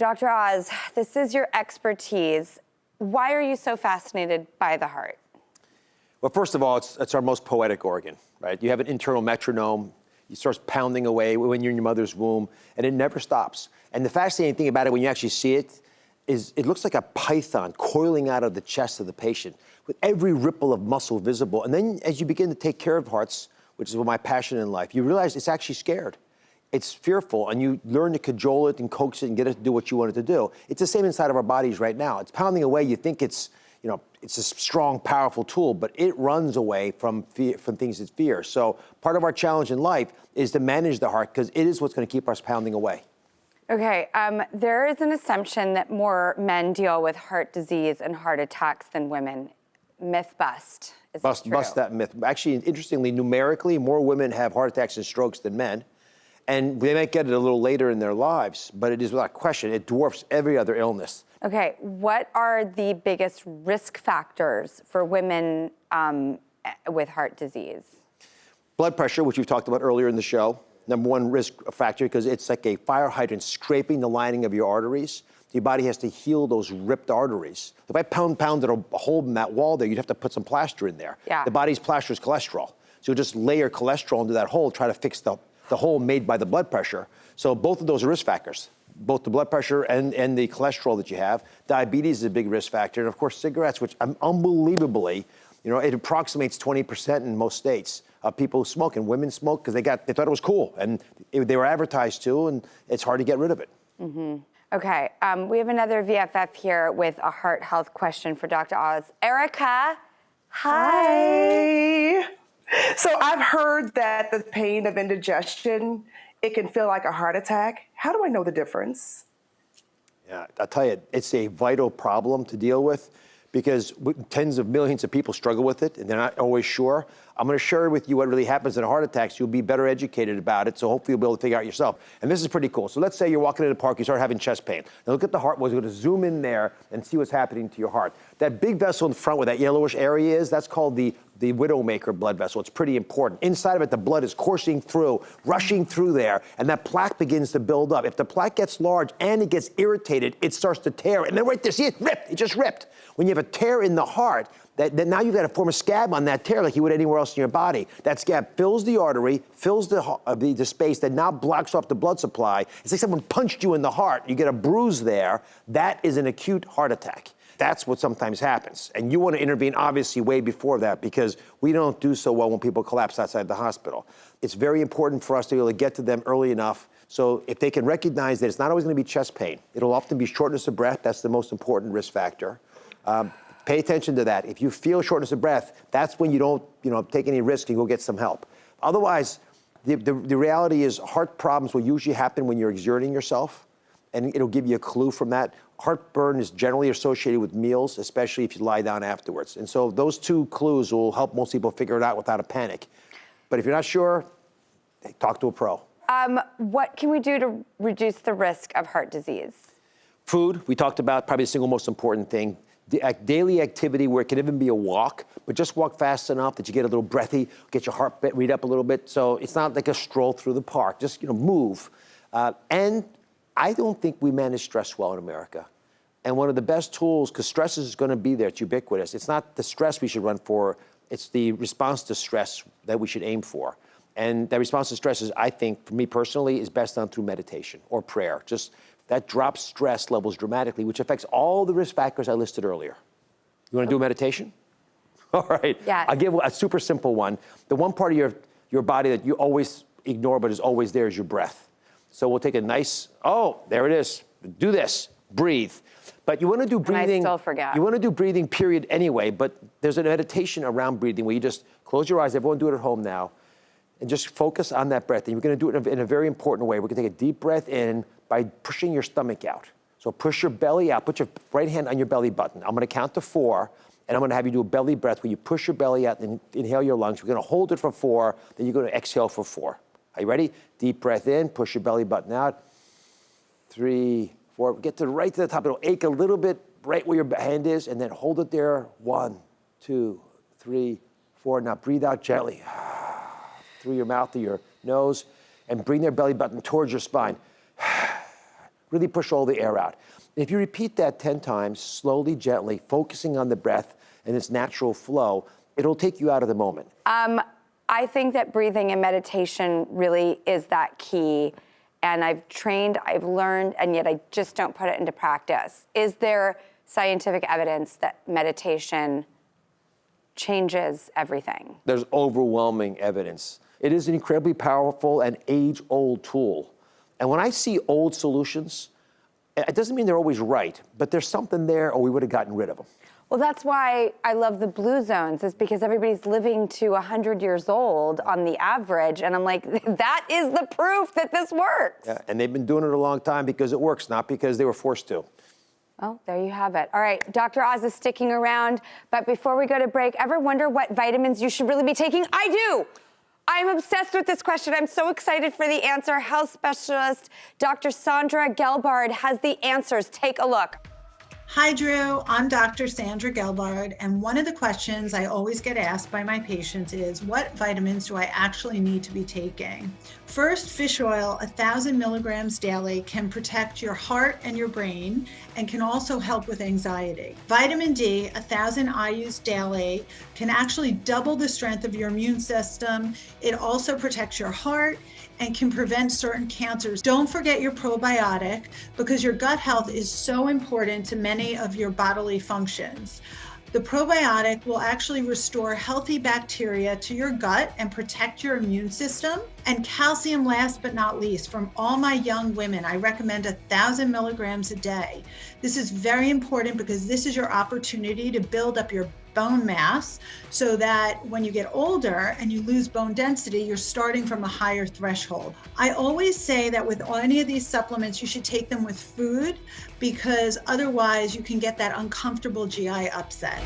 Dr. Oz, this is your expertise. Why are you so fascinated by the heart? Well, first of all, it's our most poetic organ, right? You have an internal metronome. It starts pounding away when you're in your mother's womb, and it never stops. And the fascinating thing about it, when you actually see it, is it looks like a python coiling out of the chest of the patient with every ripple of muscle visible. And then as you begin to take care of hearts, which is my passion in life, you realize it's actually scared. It's fearful, and you learn to cajole it and coax it and get it to do what you want it to do. It's the same inside of our bodies right now. It's pounding away. You think it's a strong, powerful tool, but it runs away from fear, from things it fears. So part of our challenge in life is to manage the heart, because it is what's going to keep us pounding away. Okay, there is an assumption that more men deal with heart disease and heart attacks than women. Myth bust. Is this true? Bust that myth. Actually, interestingly, numerically, more women have heart attacks and strokes than men. And they might get it a little later in their lives, but it is without question, it dwarfs every other illness. Okay, what are the biggest risk factors for women with heart disease? Blood pressure, which we've talked about earlier in the show, number one risk factor, because it's like a fire hydrant scraping the lining of your arteries. Your body has to heal those ripped arteries. If I pounded a hole in that wall there, you'd have to put some plaster in there. Yeah. The body's plaster is cholesterol. So you'll just layer cholesterol into that hole, try to fix the hole made by the blood pressure. So both of those are risk factors, both the blood pressure and the cholesterol that you have. Diabetes is a big risk factor. And of course, cigarettes, which unbelievably, it approximates 20% in most states of people who smoke. And women smoke because they thought it was cool. And they were advertised to, and it's hard to get rid of it. Mm-hmm. Okay, we have another VFF here with a heart health question for Dr. Oz. Erica, hi. So I've heard that the pain of indigestion, it can feel like a heart attack. How do I know the difference? Yeah, I'll tell you, it's a vital problem to deal with, because tens of millions of people struggle with it, and they're not always sure. I'm going to share with you what really happens in heart attacks. You'll be better educated about it, so hopefully you'll be able to figure out yourself. And this is pretty cool. So let's say you're walking in the park, you start having chest pain. Now look at the heart. We're going to zoom in there and see what's happening to your heart. That big vessel in front where that yellowish area is, that's called the widowmaker blood vessel. It's pretty important. Inside of it, the blood is coursing through, rushing through there, and that plaque begins to build up. If the plaque gets large and it gets irritated, it starts to tear. And then right there, see it ripped, it just ripped. When you have a tear in the heart, that now you've got to form a scab on that tear like you would anywhere else in your body. That scab fills the artery, fills the space that now blocks off the blood supply. It's like someone punched you in the heart. You get a bruise there. That is an acute heart attack. That's what sometimes happens. And you want to intervene, obviously, way before that, because we don't do so well when people collapse outside the hospital. It's very important for us to be able to get to them early enough. So if they can recognize that it's not always going to be chest pain, it'll often be shortness of breath. That's the most important risk factor. Pay attention to that. If you feel shortness of breath, that's when you don't take any risk and go get some help. Otherwise, the reality is heart problems will usually happen when you're exerting yourself, and it'll give you a clue from that. Heartburn is generally associated with meals, especially if you lie down afterwards. And so those two clues will help most people figure it out without a panic. But if you're not sure, talk to a pro. What can we do to reduce the risk of heart disease? Food, we talked about, probably the single most important thing. Daily activity where it can even be a walk, but just walk fast enough that you get a little breathy, get your heart rate up a little bit. So it's not like a stroll through the park, just move. And I don't think we manage stress well in America. And one of the best tools, because stress is going to be there, it's ubiquitous. It's not the stress we should run for, it's the response to stress that we should aim for. And that response to stress is, I think, for me personally, is best done through meditation or prayer. Just that drops stress levels dramatically, which affects all the risk factors I listed earlier. You want to do a meditation? All right. Yes. I'll give a super simple one. The one part of your body that you always ignore but is always there is your breath. So we'll take a nice, there it is. Do this, breathe. But you want to do breathing. And I still forget. You want to do breathing, period, anyway, but there's a meditation around breathing where you just close your eyes, everyone do it at home now, and just focus on that breath. And you're going to do it in a very important way. We're going to take a deep breath in by pushing your stomach out. So push your belly out, put your right hand on your belly button. I'm going to count to 4, and I'm going to have you do a belly breath where you push your belly out and inhale your lungs. We're going to hold it for 4, then you're going to exhale for 4. Are you ready? Deep breath in, push your belly button out. 3, 4, get right to the top. It'll ache a little bit right where your hand is, and then hold it there. 1, 2, 3, 4. Now breathe out gently through your mouth to your nose, and bring their belly button towards your spine. really push all the air out. If you repeat that 10 times, slowly, gently, focusing on the breath and its natural flow, it'll take you out of the moment. I think that breathing and meditation really is that key. And I've trained, I've learned, and yet I just don't put it into practice. Is there scientific evidence that meditation changes everything? There's overwhelming evidence. It is an incredibly powerful and age-old tool. And when I see old solutions, it doesn't mean they're always right, but there's something there or we would have gotten rid of them. Well, that's why I love the blue zones, is because everybody's living to 100 years old on the average. And I'm like, that is the proof that this works. Yeah, and they've been doing it a long time because it works, not because they were forced to. Well, there you have it. All right, Dr. Oz is sticking around. But before we go to break, ever wonder what vitamins you should really be taking? I do. I'm obsessed with this question. I'm so excited for the answer. Health specialist Dr. Sandra Gelbard has the answers. Take a look. Hi, Drew. I'm Dr. Sandra Gelbard, and one of the questions I always get asked by my patients is, what vitamins do I actually need to be taking? First, fish oil, 1,000 milligrams daily, can protect your heart and your brain and can also help with anxiety. Vitamin D, 1,000 IUs daily, can actually double the strength of your immune system. It also protects your heart and can prevent certain cancers. Don't forget your probiotic, because your gut health is so important to many of your bodily functions. The probiotic will actually restore healthy bacteria to your gut and protect your immune system. And calcium, last but not least, from all my young women, I recommend 1,000 milligrams a day. This is very important because this is your opportunity to build up your bone mass so that when you get older and you lose bone density, you're starting from a higher threshold. I always say that with any of these supplements, you should take them with food, because otherwise you can get that uncomfortable GI upset.